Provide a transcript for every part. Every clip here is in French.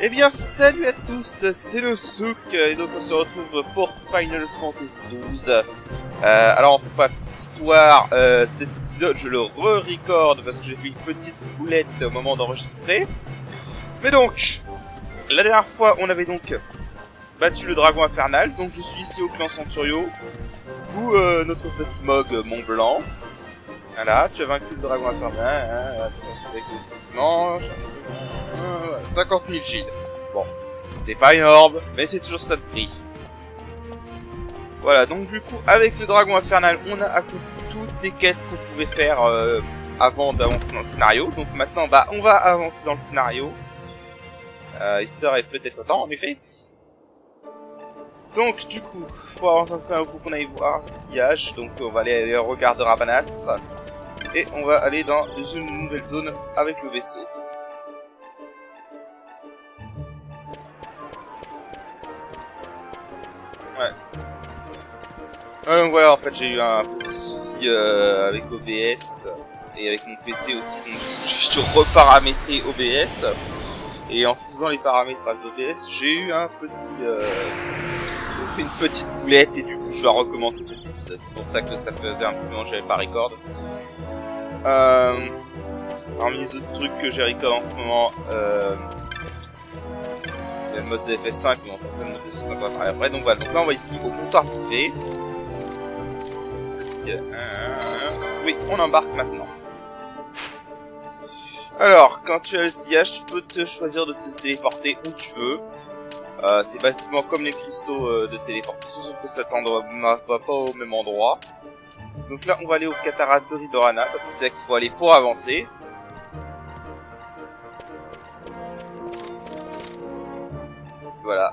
Eh bien, salut à tous, c'est le Souk, et donc on se retrouve pour Final Fantasy XII. Alors, pour la petite histoire, cet épisode, je le re-record parce que j'ai fait une petite boulette au moment d'enregistrer. Mais donc, la dernière fois, on avait donc battu le dragon infernal, donc je suis ici au clan Centurio, où notre petit Mog Mont Blanc. Voilà, tu as vaincu le dragon infernal, c'est effectivement 50 000 shields. Bon, c'est pas énorme, mais c'est toujours ça de prix. Voilà, donc du coup, avec le dragon infernal, on a accompli toutes les quêtes qu'on pouvait faire avant d'avancer dans le scénario. Donc maintenant, bah, on va avancer dans le scénario. Il serait peut-être temps, en effet. Donc, du coup, pour avancer dans le scénario, il faut qu'on aille voir Sillage. Donc, on va aller au regard de Rabanastre. Et on va aller dans une nouvelle zone avec le vaisseau. Ouais. Donc voilà, en fait, j'ai eu un petit souci avec OBS. Et avec mon PC aussi, donc je reparamétrer OBS. Et en faisant les paramétrages d'OBS, j'ai eu un petit... j'ai fait une petite boulette et du coup je dois recommencer cet épisode. C'est pour ça que ça faisait un petit moment que j'avais pas record. Parmi les autres trucs que j'ai record en ce moment, il y a le mode de FF5, mais bon, ça c'est le mode de FF5 qu'on va parler après. Donc voilà, donc là on va ici au comptoir privé. Oui, on embarque maintenant. Alors, quand tu as le sillage, tu peux te choisir de te téléporter où tu veux. C'est basiquement comme les cristaux de téléportation, sauf que ça ne va pas au même endroit. Donc là, on va aller au cataracte de Ridorana, parce que c'est là qu'il faut aller pour avancer. Voilà.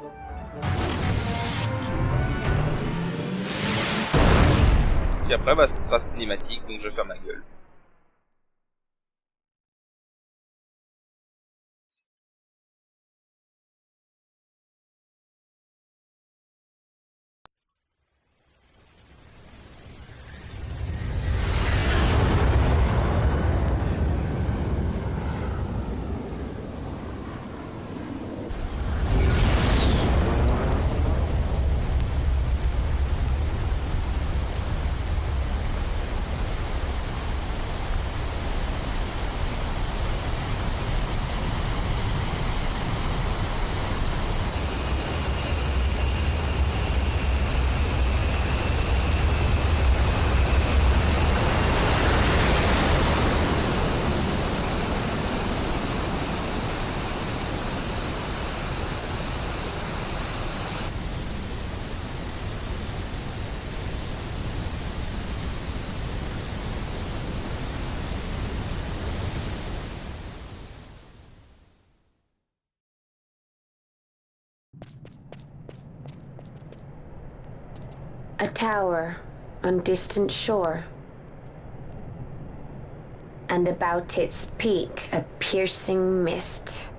Puis après, bah, ce sera cinématique, donc je ferme ma gueule. A tower on distant shore, and about its peak a piercing mist.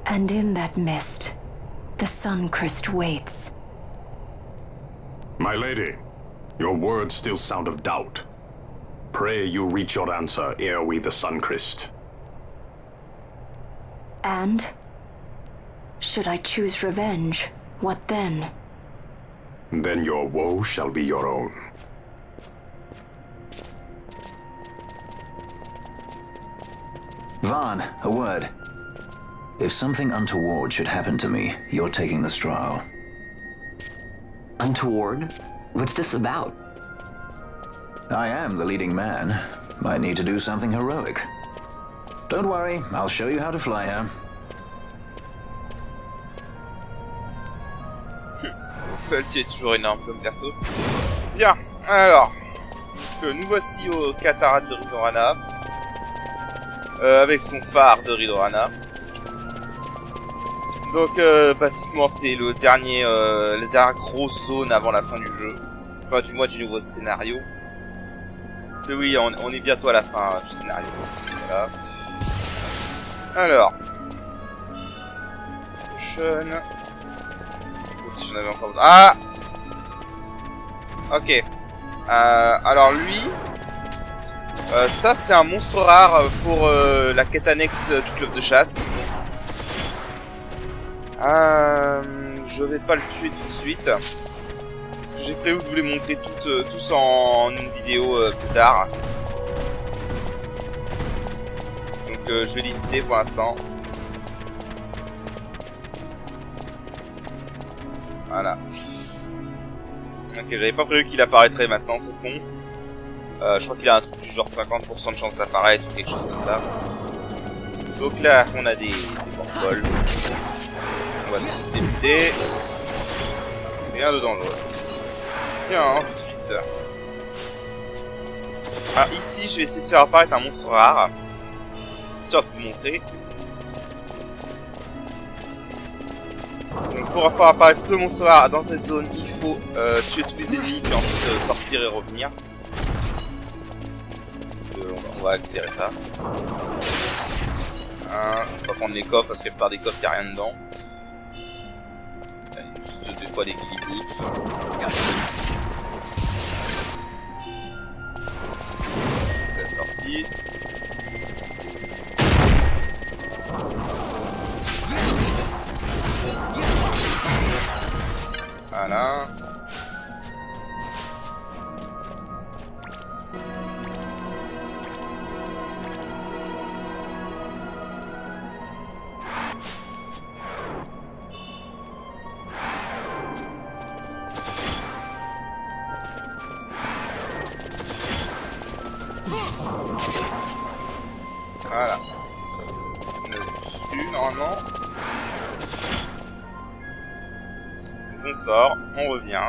And in that mist, the Suncrest waits. My lady, your words still sound of doubt. Pray you reach your answer ere we the Suncrest. And? Should I choose revenge, what then? Then your woe shall be your own. Vaughn, a word. If something untoward should happen to me, you're taking the straw. Untoward? What's this about? I am the leading man. Might need to do something heroic. Don't worry, I'll show you how to fly her. Celle-ci est toujours énorme comme perso. Bien, alors, nous voici au cataracte de Ridorana, avec son phare de Ridorana. Donc, basiquement, c'est la dernière grosse zone avant la fin du jeu, enfin du mois du nouveau scénario. C'est oui, on est bientôt à la fin du scénario. Voilà. Alors, Station. Si j'en avais encore... Ah! Ok. Alors lui, Ça c'est un monstre rare pour la quête annexe du club de chasse. Je vais pas le tuer tout de suite. Parce que j'ai prévu de vous les montrer tous en une vidéo plus tard. Donc je vais l'éviter pour l'instant. Voilà. Ok, j'avais pas prévu qu'il apparaîtrait maintenant ce con. Je crois qu'il a un truc du genre 50% de chance d'apparaître ou quelque chose comme ça. Donc là, on a des porte-bols. On va tous les buter. Rien de dangereux. Tiens, ensuite. Alors ici, je vais essayer de faire apparaître un monstre rare. Histoire de vous montrer. Donc pour faire apparaître ce monstre rare dans cette zone, il faut tuer tous les ennemis puis ensuite sortir et revenir. On va accélérer ça. On va prendre les coffres parce que la plupart des coffres, il n'y a rien dedans. Il y a juste deux fois des guillis. C'est la sortie. Voilà. Voilà. On a dessus normalement. On sort, on revient.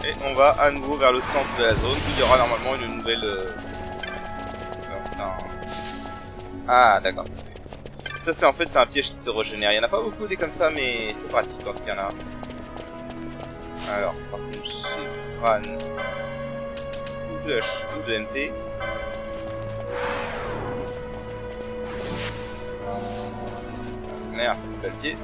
Et on va à nouveau vers le centre de la zone où il y aura normalement une nouvelle... Ah d'accord. Ça c'est en fait un piège qui te régénère. Il n'y en a pas beaucoup des comme ça mais c'est pratique quand il y en a. Alors par contre j'ai crâne ou de H ou de MP. Merci Pelletier.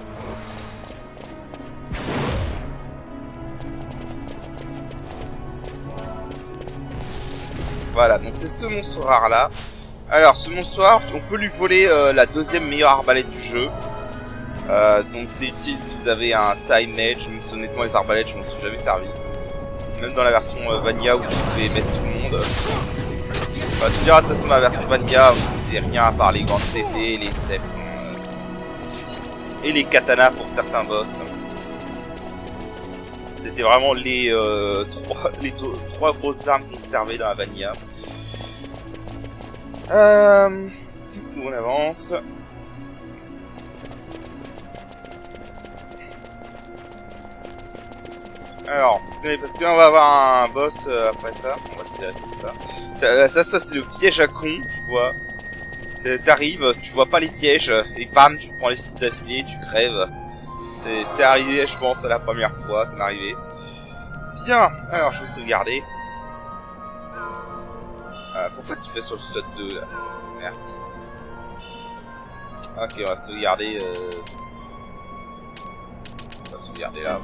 Voilà, donc c'est ce monstre rare là. Alors ce monstre rare, on peut lui voler la deuxième meilleure arbalète du jeu. Donc c'est utile si vous avez un time mage. Même si honnêtement les arbalètes je m'en suis jamais servi. Même dans la version Vanilla où tu pouvais mettre tout le monde. Tu diras de toute façon dans la version Vanilla où c'était rien à part les grandes CT, les ceps et les katanas pour certains boss. C'était vraiment les trois grosses armes conservées dans la Vanilla. Du coup on avance. Alors, parce qu'on va avoir un boss après ça. On va tirer ça. Ça c'est le piège à con, tu vois. T'arrives, tu vois pas les pièges, et bam, tu prends les 6 d'affilée, tu crèves. C'est arrivé, je pense, à la première fois, ça m'est arrivé. Bien, alors je vais sauvegarder. Pourquoi tu fais sur le slot 2 là? Merci. Ok, on va sauvegarder. On va sauvegarder là.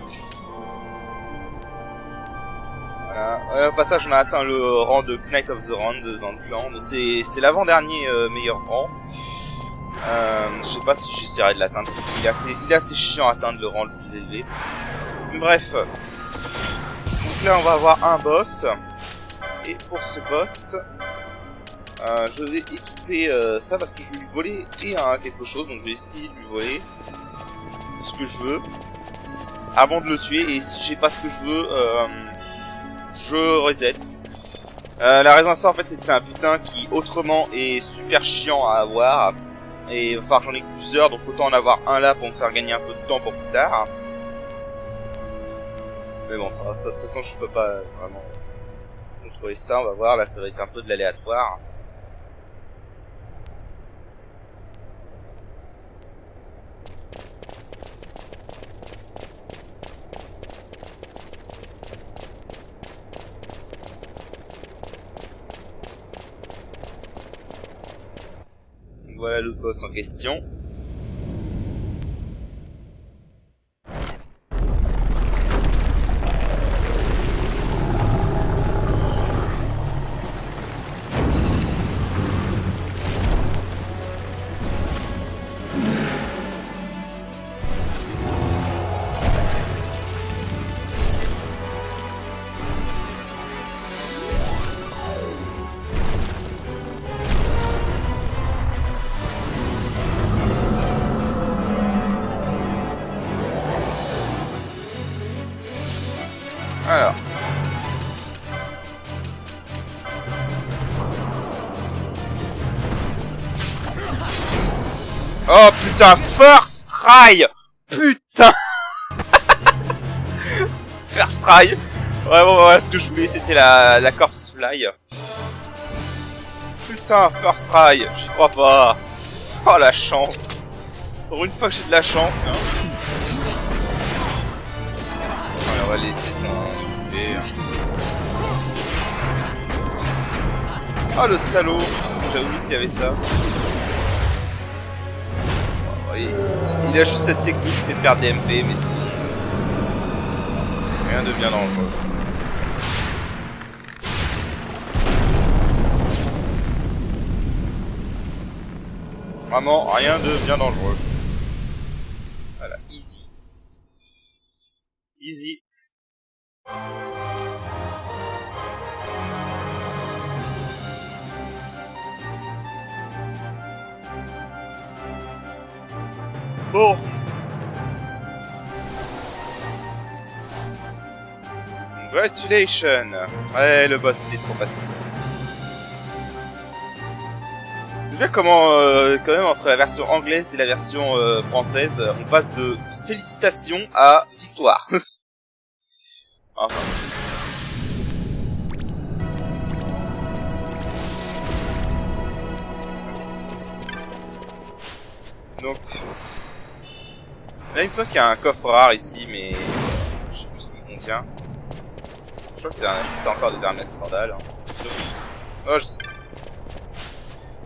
Voilà. Au passage, on a atteint le rang de Knight of the Round dans le clan. Donc c'est l'avant-dernier meilleur rang. Je sais pas si j'essaierai de l'atteindre parce qu'il est assez chiant à atteindre le rang le plus élevé. Bref. Donc là, on va avoir un boss. Et pour ce boss, je vais équiper ça parce que je vais lui voler quelque chose. Donc je vais essayer de lui voler ce que je veux avant de le tuer. Et si j'ai pas ce que je veux, je reset. La raison à ça en fait c'est que c'est un putain qui autrement est super chiant à avoir. Et il va falloir que j'en ai plusieurs, donc autant en avoir un là pour me faire gagner un peu de temps pour plus tard. Mais bon, ça, de toute façon je peux pas vraiment contrôler ça, on va voir, là ça va être un peu de l'aléatoire. Voilà le boss en question. putain, first try. Putain. First try. Vraiment, voilà, ce que je voulais, c'était la corpse fly. Putain, first try. J'y crois pas. Oh, la chance. Pour une fois que j'ai de la chance, hein. Allez, on va laisser ça. Oh, le salaud. J'avais oublié qu'il y avait ça. Il a juste cette technique qui fait perdre des MP, mais sinon rien de bien dangereux. Vraiment rien de bien dangereux. Voilà, easy. Easy. Bon. Congratulations. Ouais, le boss était trop facile. Je vois comment, quand même, entre la version anglaise et la version française, on passe de félicitations à victoire. Enfin. Donc... Là, il me semble qu'il y a un coffre rare ici, mais je sais plus ce qu'il contient. Je crois que c'est encore des dernières sandales. Oh, je sais.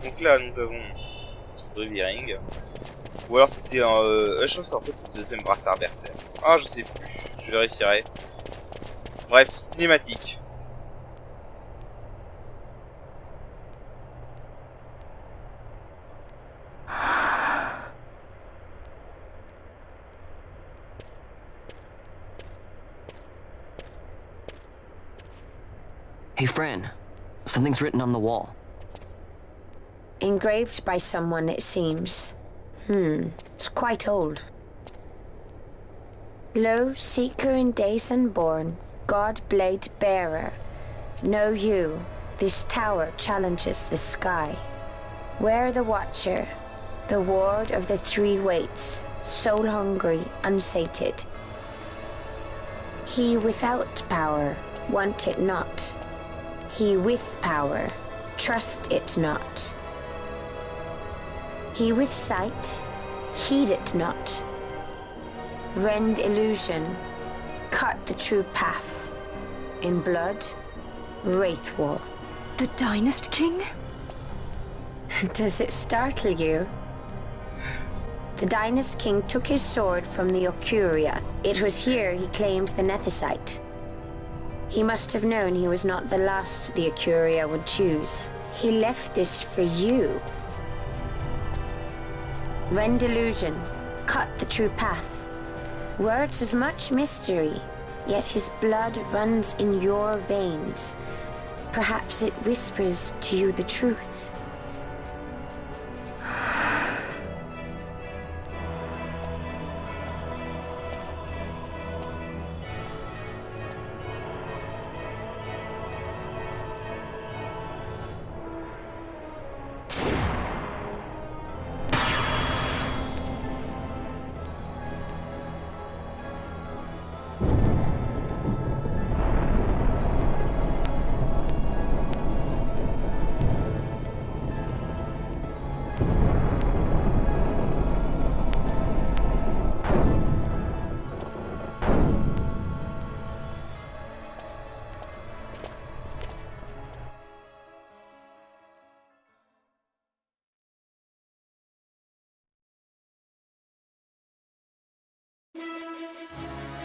Donc là, nous avons Ruby Ring. Ou alors c'était un... je pense en fait c'est le deuxième brassard berserk. Ah, je sais plus. Je vérifierai. Bref, cinématique. Hey, Fran. Something's written on the wall. Engraved by someone, it seems. It's quite old. Lo, seeker in days unborn, God blade bearer. Know you, this tower challenges the sky. Where the watcher, the ward of the three waits, soul hungry, unsated. He without power, want it not. He with power, trust it not. He with sight, heed it not. Rend illusion, cut the true path. In blood, Wraithwall. The Dynast King? Does it startle you? The Dynast King took his sword from the Ocuria. It was here he claimed the Nethicite. He must have known he was not the last the Ocuria would choose. He left this for you. Rend illusion, cut the true path. Words of much mystery, yet his blood runs in your veins. Perhaps it whispers to you the truth.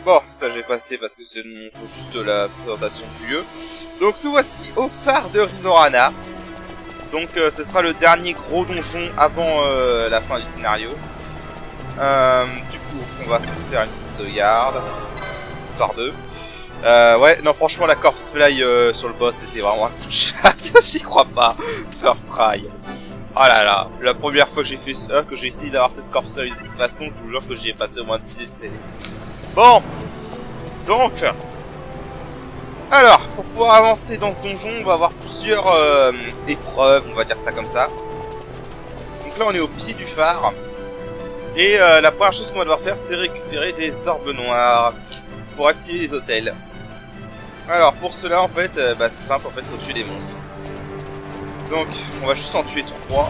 Bon, ça je vais passer parce que c'est juste la présentation du lieu. Donc nous voici au phare de Rinorana. Donc ce sera le dernier gros donjon avant la fin du scénario. Du coup, on va se faire une petite sauvegarde. Histoire 2. Ouais, non franchement la corpse fly sur le boss c'était vraiment un coup de chat. J'y crois pas. First try. Oh là là, la première fois que j'ai fait ça, que j'ai essayé d'avoir cette corpse fly de cette façon, je vous jure que j'y ai passé au moins 10 essais. Bon, donc, alors, pour pouvoir avancer dans ce donjon, on va avoir plusieurs épreuves, on va dire ça comme ça. Donc là, on est au pied du phare. Et la première chose qu'on va devoir faire, c'est récupérer des orbes noirs pour activer les hôtels. Alors pour cela, en fait, c'est simple, en fait, faut tuer des monstres. Donc, on va juste en tuer 3.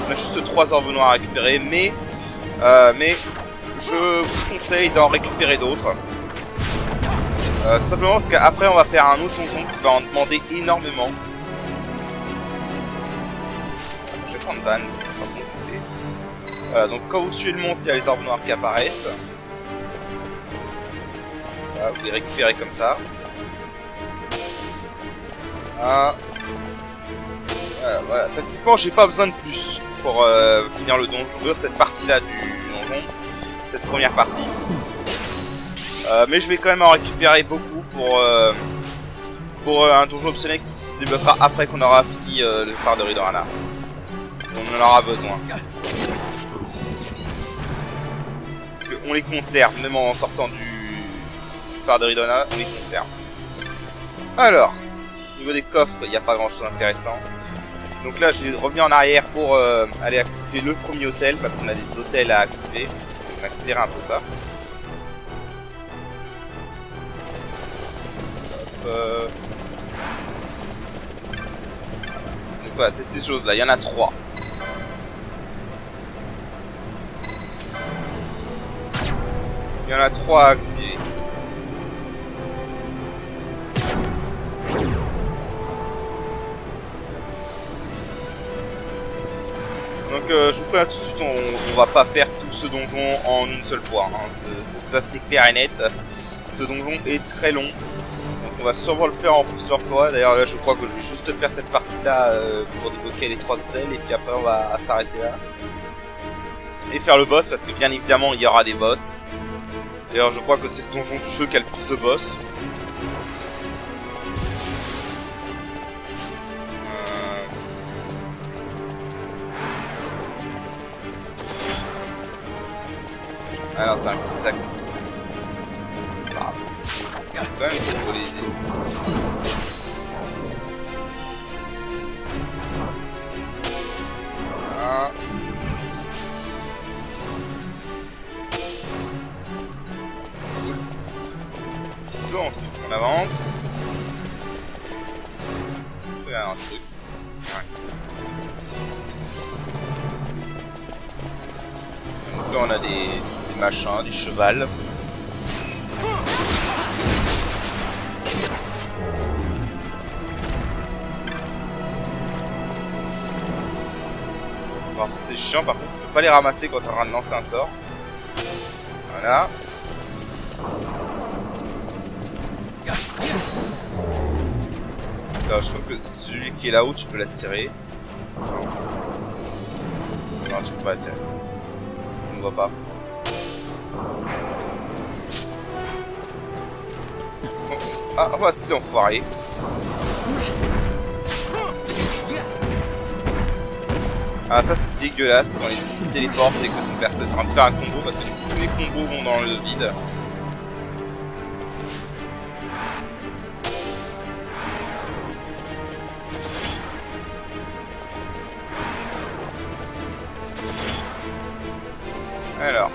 On a juste 3 orbes noirs à récupérer, mais je vous conseille d'en récupérer d'autres. Tout simplement parce qu'après, on va faire un autre donjon qui va en demander énormément. Je vais prendre ban, ça sera compliqué. Voilà, donc quand vous tuez le monstre, il y a les orbes noirs qui apparaissent. Voilà, vous les récupérez comme ça. Voilà. Techniquement, j'ai pas besoin de plus pour finir le donjon, cette partie-là du donjon, cette première partie. Mais je vais quand même en récupérer beaucoup pour un donjon optionnel qui se débloquera après qu'on aura fini le phare de Ridorana. On en aura besoin. Parce qu'on les conserve, même en sortant du phare de Ridorana, on les conserve. Alors, au niveau des coffres, il n'y a pas grand chose d'intéressant. Donc là, je vais revenir en arrière pour aller activer le premier hôtel, parce qu'on a des hôtels à activer. On va accélérer un peu ça. Donc voilà, c'est ces choses-là, il y en a 3. Il y en a 3 à activer. Donc je vous préviens tout de suite, on va pas faire tout ce donjon en une seule fois. Hein. Ça c'est clair et net. Ce donjon est très long. Donc on va sûrement le faire en plusieurs fois. D'ailleurs là je crois que je vais juste faire cette partie-là pour débloquer les 3 hôtels. Et puis après on va s'arrêter là. Et faire le boss parce que bien évidemment il y aura des boss. D'ailleurs je crois que c'est le donjon du jeu qui a le plus de boss. Ah non, c'est un cul-de-sac ici. Ah. Quand même, c'est pour les aider. Voilà. C'est cool. Donc, on avance. Je vais faire un truc. Ouais. Donc là, on a ces machins, du cheval. Alors ça c'est chiant, par contre tu peux pas les ramasser quand t'es en train de lancer un sort. Voilà. Alors, je trouve que celui qui est là-haut tu peux l'attirer. Non, tu peux pas l'attirer. On ne voit pas. Ah, voici l'enfoiré. Ah, ça c'est dégueulasse quand il se téléporte et que ton perso est en train de faire un combo parce que tous les combos vont dans le vide. Alors.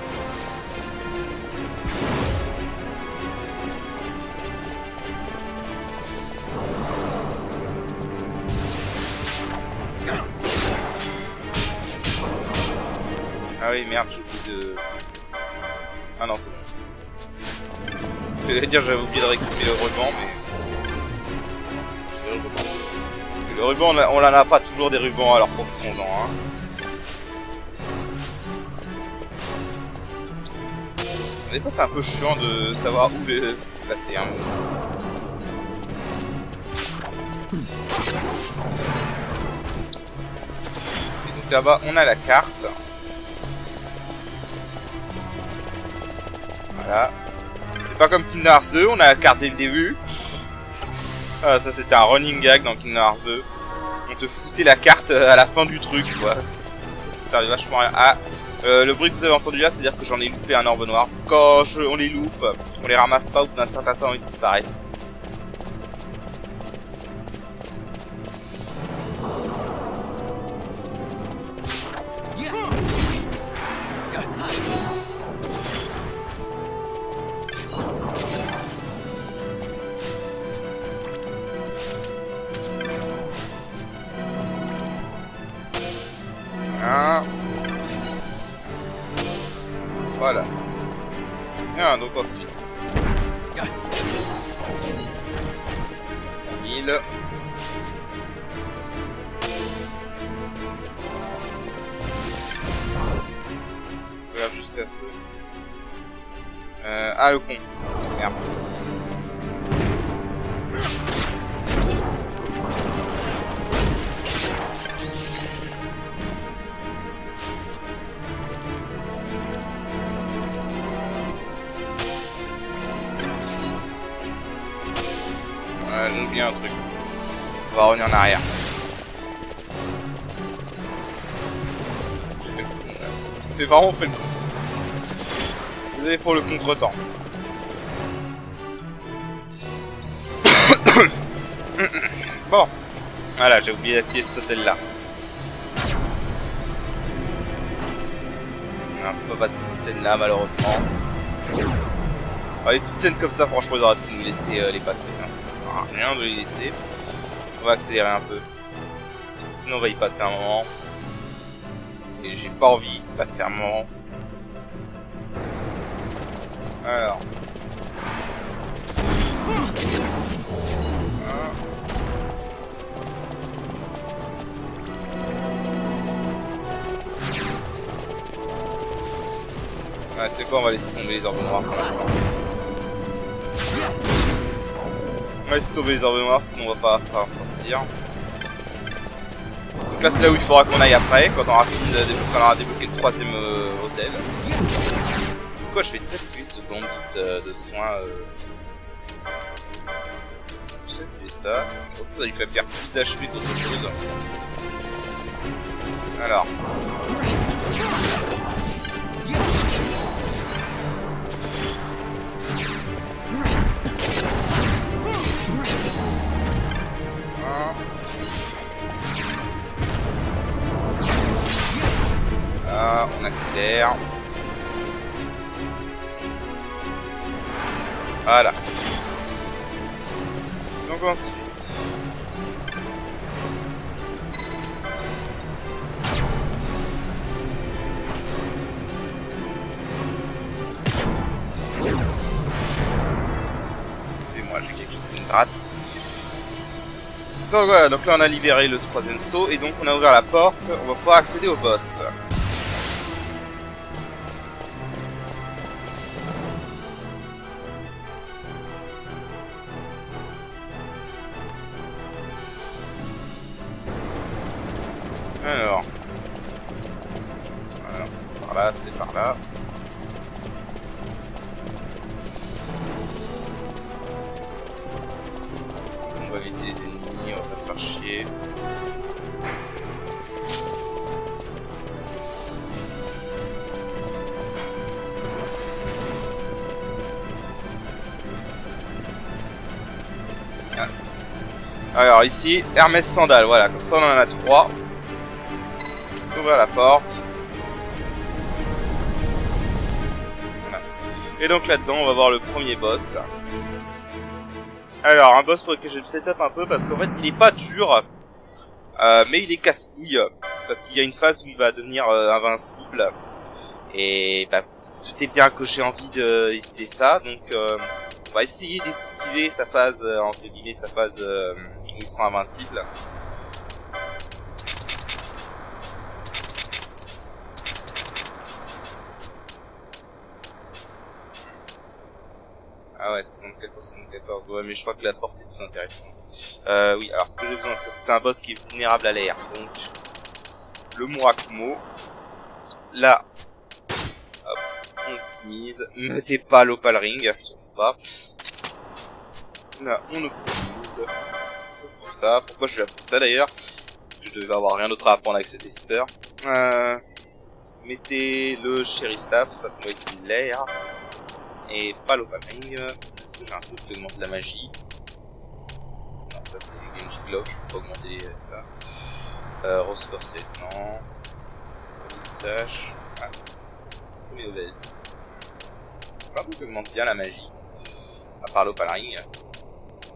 Ah oui, merde, j'ai oublié de... Ah non, c'est bon. Je vais dire j'avais oublié de récupérer le ruban, mais... Parce que le ruban, on n'en a pas toujours des rubans, alors profitons-en, hein. Des fois c'est un peu chiant de savoir où se placer, hein. Et donc là-bas on a la carte. Voilà. C'est pas comme Kingdom Hearts 2, on a la carte dès le début. Ah, ça c'était un running gag dans Kingdom Hearts 2. On te foutait la carte à la fin du truc, quoi. Ça servait vachement à rien. Ah, le bruit que vous avez entendu là, c'est-à-dire que j'en ai loupé un orbe noir. Quand on les loupe, on les ramasse pas, au bout d'un certain temps ils disparaissent. Voilà. Ah, donc ensuite. 1000. Regarde juste un peu. Ah, le con. Merde. J'ai oublié un truc. On va revenir en arrière. J'ai vraiment fait le coup. Désolé pour le contre-temps. Bon. Voilà, j'ai oublié la pièce totale là. On peut pas passer cette scène là malheureusement. Alors, les petites scènes comme ça, franchement, ils auraient pu nous laisser les passer. Hein. Rien de les laisser. On va accélérer un peu. Sinon on va y passer un moment. Et j'ai pas envie de passer un moment. Alors. Ah, tu sais quoi, on va laisser tomber les orbes noirs pour l'instant. On va laisser tomber les orbes noirs, sinon on va pas s'en sortir. Donc là c'est là où il faudra qu'on aille après, quand on aura fini de débloquer le troisième hôtel. C'est quoi, je vais désactiver ce bandit de soins. Je vais désactiver ça. Je pense que ça lui fait faire plus d'HP qu'autre chose. Alors. Là, on accélère. Voilà. Donc ensuite. Excusez-moi, j'ai quelque chose qui me gratte. Donc voilà, donc là on a libéré le troisième saut et donc on a ouvert la porte, on va pouvoir accéder au boss. Alors, par là, c'est par là. On va éviter les ennemis, on va pas se faire chier. Alors ici, Hermès Sandal, voilà, comme ça on en a 3. Ouvrir la porte. Voilà. Et donc là-dedans, on va voir le premier boss. Alors, un boss pour lequel j'ai le setup un peu, parce qu'en fait, il est pas dur, mais il est casse-couille, parce qu'il y a une phase où il va devenir invincible. Et bah, tout est bien que j'ai envie d'éviter ça, donc on va essayer d'esquiver sa phase, entre guillemets, sa phase où il sera invincible. Ah ouais, 74, ouais, mais je crois que la force est plus intéressante. Oui, alors ce que j'ai besoin, c'est que c'est un boss qui est vulnérable à l'air. Donc, le Murakumo. Là, hop, on optimise. Ne mettez pas l'Opal Ring, surtout pas. Là, on optimise. Sauf pour ça. Pourquoi je vais apprendre ça d'ailleurs? Parce que je devais avoir rien d'autre à apprendre avec cet Esper. Mettez le Cherry Staff, parce qu'on va utiliser l'air. Et pas l'Opal Ring, parce que j'ai un truc qui augmente la magie. Non, ça c'est Genji Glove, je peux pas augmenter ça. Rose Corset, non. Sache. Ah. Premier Belt. Pas un truc qui augmente bien la magie. À part l'Opal Ring.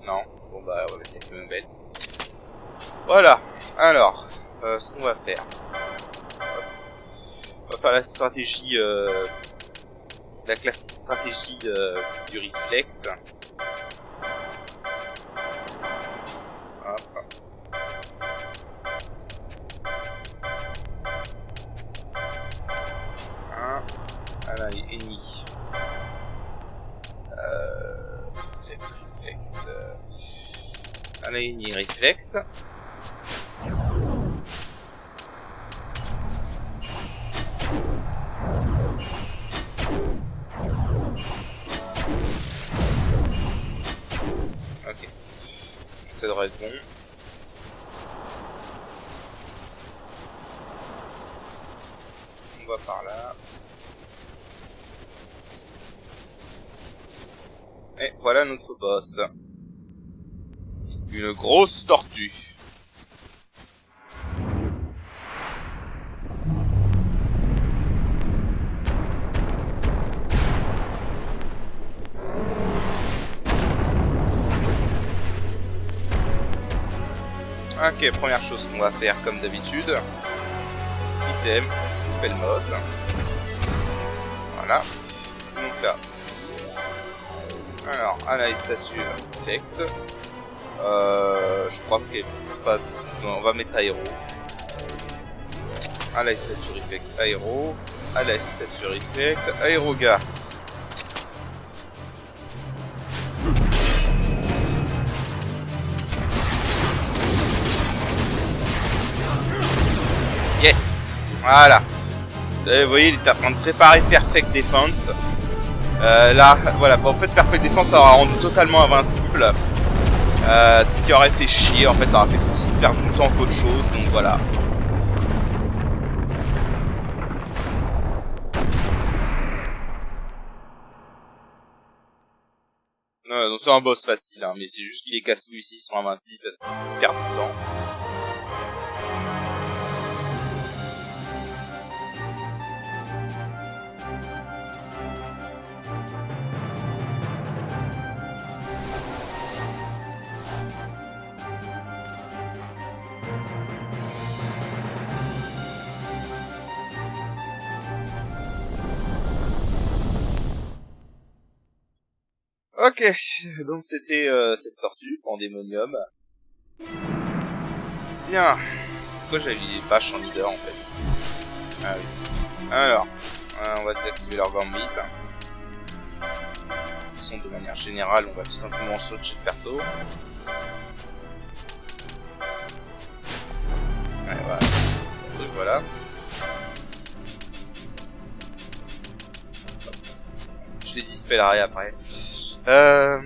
Non. Bon bah on va mettre le Belt. Voilà. Alors, ce qu'on va faire. On va faire la stratégie la classique stratégie du reflect. Hop. Voilà, ennemi. Reflect. Allez, ennemi reflect. Ok. Ça devrait être bon. On va par là. Et voilà notre boss. Une grosse tortue. Ok, première chose qu'on va faire comme d'habitude. Item, spell mode. Voilà. Donc là. Alors, analyse statue, reflect. Je crois qu'il pas. Non, on va mettre aéro. Analyse statue, reflect, aéro. Analyse statue, reflect, aéroga. Yes. Voilà. Vous voyez, il est en train de préparer Perfect Defense. Là, voilà, en fait, Perfect Defense, ça aura rendu totalement invincible. Ce qui aurait fait chier, en fait, ça aurait fait perdre du temps qu'autre chose, donc voilà. Donc c'est un boss facile, hein, mais c'est juste qu'il est casse-couilles ici, ils sont invincibles parce qu'ils perdent du temps. Ok, donc c'était cette tortue, Pandemonium. Bien. Pourquoi j'avais des vaches en leader en fait? Ah oui. Alors, on va désactiver leur gambit. De toute façon, de manière générale, on va tout simplement switcher de perso. Ouais, voilà. Ce truc, voilà. Je les dispellerai après. Ah,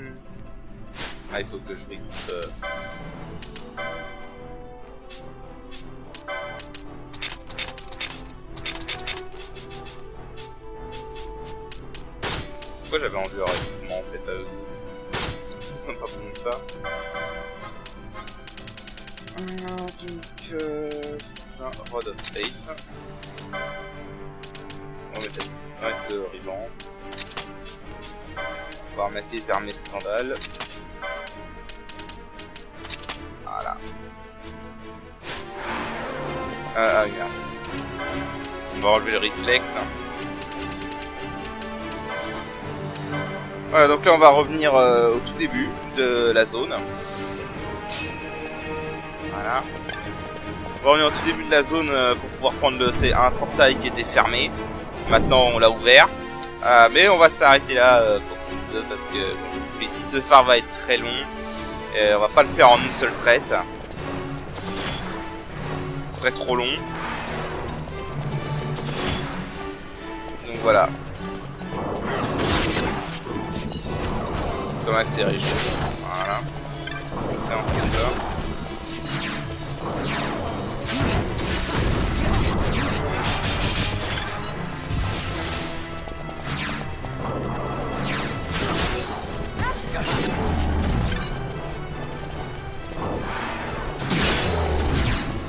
il faut que je rééquipe. Pourquoi j'avais enlevé leur équipement en fait à eux? C'est pas bon ça. Donc, Rod of Faith. On va mettre le ruban. On va remettre les armes et les sandales. Voilà. Ah oui, merde. On va enlever le reflect. Voilà, donc là on va revenir au tout début de la zone. Voilà. On va revenir au tout début de la zone pour pouvoir prendre un portail qui était fermé. Maintenant on l'a ouvert. Mais on va s'arrêter là pour cet épisode parce que ce phare va être très long. Et on va pas le faire en une seule traite. Ce serait trop long. Donc voilà. Comme assez riche. Voilà. C'est un peu ça.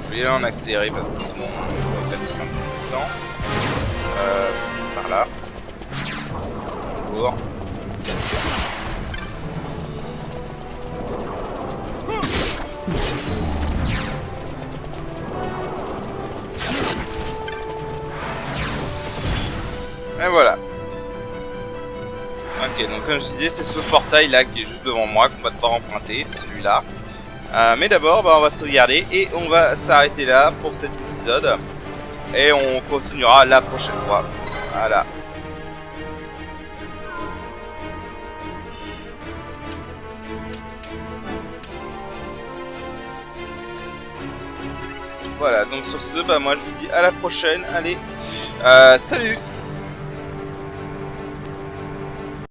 Bien en accéléré parce que sinon on va perdre plein de temps. Par là. Pour. Et voilà. Ok, donc comme je disais, c'est ce portail là qui est juste devant moi qu'on va devoir emprunter, celui-là. Mais d'abord, on va sauvegarder et on va s'arrêter là pour cet épisode. Et on continuera la prochaine fois. Voilà. Voilà, donc sur ce, moi je vous dis à la prochaine. Allez, salut!